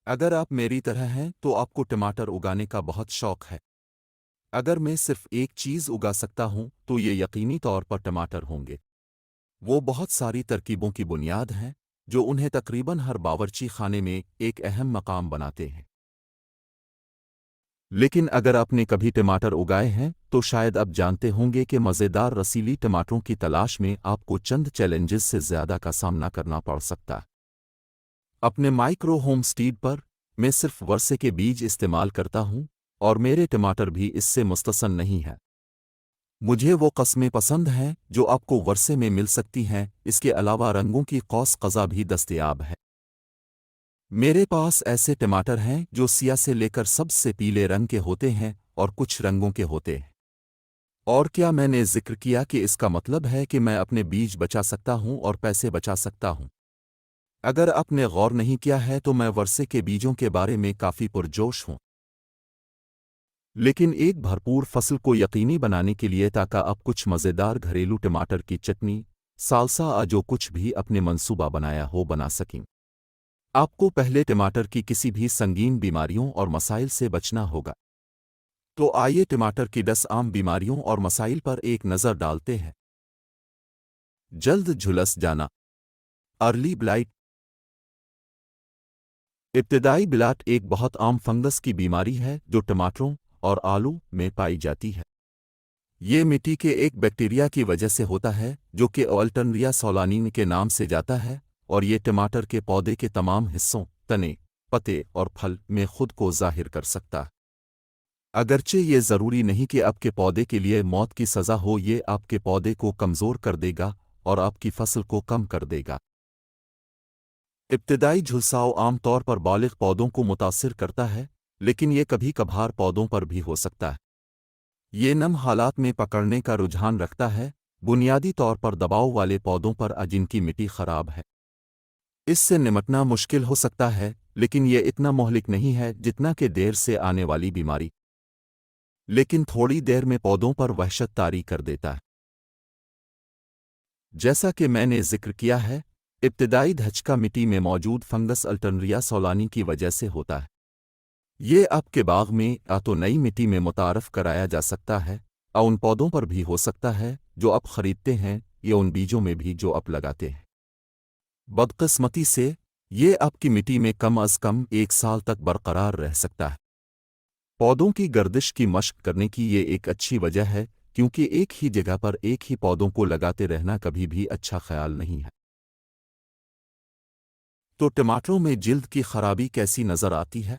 اگر آپ میری طرح ہیں تو آپ کو ٹماٹر اگانے کا بہت شوق ہے۔ اگر میں صرف ایک چیز اگا سکتا ہوں تو یہ یقینی طور پر ٹماٹر ہوں گے۔ وہ بہت ساری ترکیبوں کی بنیاد ہیں جو انہیں تقریباً ہر باورچی خانے میں ایک اہم مقام بناتے ہیں۔ لیکن اگر آپ نے کبھی ٹماٹر اگائے ہیں تو شاید اب جانتے ہوں گے کہ مزیدار رسیلی ٹماٹروں کی تلاش میں آپ کو چند چیلنجز سے زیادہ کا سامنا کرنا پڑ سکتا ہے۔ اپنے مائکرو ہوم سٹیڈ پر میں صرف ورثے کے بیج استعمال کرتا ہوں اور میرے ٹماٹر بھی اس سے مستثن نہیں ہیں۔ مجھے وہ قسمیں پسند ہیں جو آپ کو ورثے میں مل سکتی ہیں، اس کے علاوہ رنگوں کی قوس قزح بھی دستیاب ہے۔ میرے پاس ایسے ٹماٹر ہیں جو سیاہ سے لے کر سب سے پیلے رنگ کے ہوتے ہیں اور کچھ رنگوں کے ہوتے ہیں۔ اور کیا میں نے ذکر کیا کہ اس کا مطلب ہے کہ میں اپنے بیج بچا سکتا ہوں اور پیسے بچا سکتا ہوں؟ اگر آپ نے غور نہیں کیا ہے تو میں ورثے کے بیجوں کے بارے میں کافی پرجوش ہوں، لیکن ایک بھرپور فصل کو یقینی بنانے کے لیے تاکہ آپ کچھ مزیدار گھریلو ٹماٹر کی چٹنی، سالسا جو کچھ بھی اپنے منصوبہ بنایا ہو بنا سکیں۔ آپ کو پہلے ٹماٹر کی کسی بھی سنگین بیماریوں اور مسائل سے بچنا ہوگا۔ تو آئیے ٹماٹر کی 10 عام بیماریوں اور مسائل پر ایک نظر ڈالتے ہیں۔ جلد جھلس جانا، ارلی بلائٹ۔ ابتدائی بلاٹ ایک بہت عام فنگس کی بیماری ہے جو ٹماٹروں اور آلو میں پائی جاتی ہے۔ یہ مٹی کے ایک بیکٹیریا کی وجہ سے ہوتا ہے جو کہ آلٹرنریا سولانین کے نام سے جاتا ہے، اور یہ ٹماٹر کے پودے کے تمام حصوں، تنے، پتے اور پھل میں خود کو ظاہر کر سکتا ہے۔ اگرچہ یہ ضروری نہیں کہ آپ کے پودے کے لیے موت کی سزا ہو، یہ آپ کے پودے کو کمزور کر دے گا اور آپ کی فصل کو کم کر دے گا۔ ابتدائی جھلساؤ عام طور پر بالغ پودوں کو متاثر کرتا ہے، لیکن یہ کبھی کبھار پودوں پر بھی ہو سکتا ہے۔ یہ نم حالات میں پکڑنے کا رجحان رکھتا ہے، بنیادی طور پر دباؤ والے پودوں پر جن کی مٹی خراب ہے۔ اس سے نمٹنا مشکل ہو سکتا ہے، لیکن یہ اتنا مہلک نہیں ہے جتنا کہ دیر سے آنے والی بیماری، لیکن تھوڑی دیر میں پودوں پر وحشت طاری کر دیتا ہے۔ جیسا کہ میں نے ذکر کیا ہے، ابتدائی دھچکا مٹی میں موجود فنگس الٹرنریا سولانی کی وجہ سے ہوتا ہے۔ یہ آپ کے باغ میں تو نئی مٹی میں متعارف کرایا جا سکتا ہے، ان پودوں پر بھی ہو سکتا ہے جو آپ خریدتے ہیں، یا ان بیجوں میں بھی جو آپ لگاتے ہیں۔ بدقسمتی سے یہ آپ کی مٹی میں کم از کم 1 سال تک برقرار رہ سکتا ہے۔ پودوں کی گردش کی مشق کرنے کی یہ ایک اچھی وجہ ہے، کیونکہ ایک ہی جگہ پر ایک ہی پودوں کو لگاتے رہنا کبھی بھی اچھا خیال نہیں ہے۔ تو ٹماٹروں میں جلد کی خرابی کیسی نظر آتی ہے؟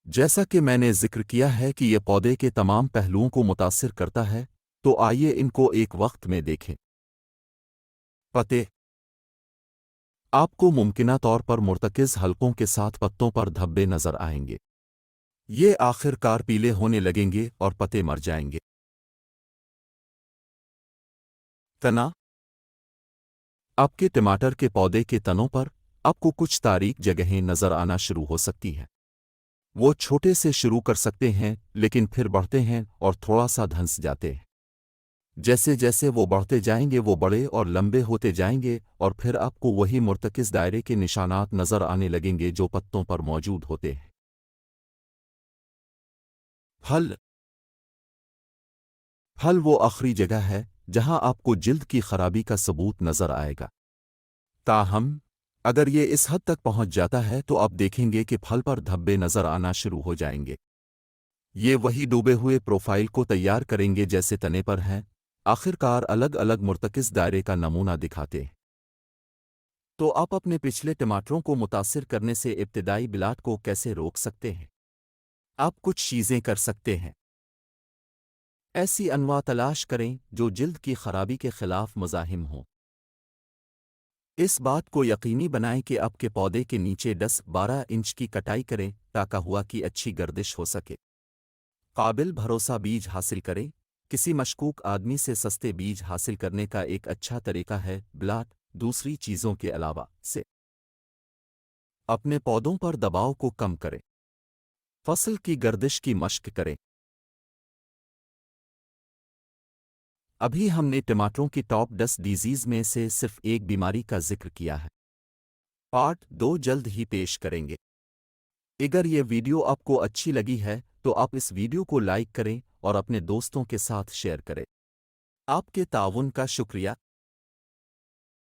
جیسا کہ میں نے ذکر کیا ہے کہ یہ پودے کے تمام پہلوؤں کو متاثر کرتا ہے، تو آئیے ان کو ایک وقت میں دیکھیں۔ پتے، آپ کو ممکنہ طور پر مرتکز حلقوں کے ساتھ پتوں پر دھبے نظر آئیں گے۔ یہ آخر کار پیلے ہونے لگیں گے اور پتے مر جائیں گے۔ تنا، آپ کے ٹماٹر کے پودے کے تنوں پر آپ کو کچھ تاریک جگہیں نظر آنا شروع ہو سکتی ہیں۔ وہ چھوٹے سے شروع کر سکتے ہیں لیکن پھر بڑھتے ہیں اور تھوڑا سا دھنس جاتے ہیں۔ جیسے جیسے وہ بڑھتے جائیں گے وہ بڑے اور لمبے ہوتے جائیں گے، اور پھر آپ کو وہی مرتکز دائرے کے نشانات نظر آنے لگیں گے جو پتوں پر موجود ہوتے ہیں۔ پھل، پھل وہ آخری جگہ ہے جہاں آپ کو جلد کی خرابی کا ثبوت نظر آئے گا۔ تاہم اگر یہ اس حد تک پہنچ جاتا ہے تو آپ دیکھیں گے کہ پھل پر دھبے نظر آنا شروع ہو جائیں گے۔ یہ وہی ڈوبے ہوئے پروفائل کو تیار کریں گے جیسے تنے پر ہیں، آخر کار الگ الگ مرتکز دائرے کا نمونہ دکھاتے ہیں۔ تو آپ اپنے پچھلے ٹماٹروں کو متاثر کرنے سے ابتدائی بلاٹ کو کیسے روک سکتے ہیں؟ آپ کچھ چیزیں کر سکتے ہیں۔ ایسی انواع تلاش کریں جو جلد کی خرابی کے خلاف مزاحم ہوں۔ اس بات کو یقینی بنائیں کہ آپ کے پودے کے نیچے 10-12 انچ کی کٹائی کریں تاکہ ہوا کی اچھی گردش ہو سکے۔ قابل بھروسہ بیج حاصل کریں۔ کسی مشکوک آدمی سے سستے بیج حاصل کرنے کا ایک اچھا طریقہ ہے بلاٹ، دوسری چیزوں کے علاوہ سے اپنے پودوں پر دباؤ کو کم کریں۔ فصل کی گردش کی مشق کریں۔ ابھی ہم نے ٹماٹروں کی ٹاپ 10 ڈیزیز میں سے صرف ایک بیماری کا ذکر کیا ہے۔ پارٹ 2 جلد ہی پیش کریں گے۔ اگر یہ ویڈیو آپ کو اچھی لگی ہے تو آپ اس ویڈیو کو لائک کریں اور اپنے دوستوں کے ساتھ شیئر کریں۔ آپ کے تعاون کا شکریہ۔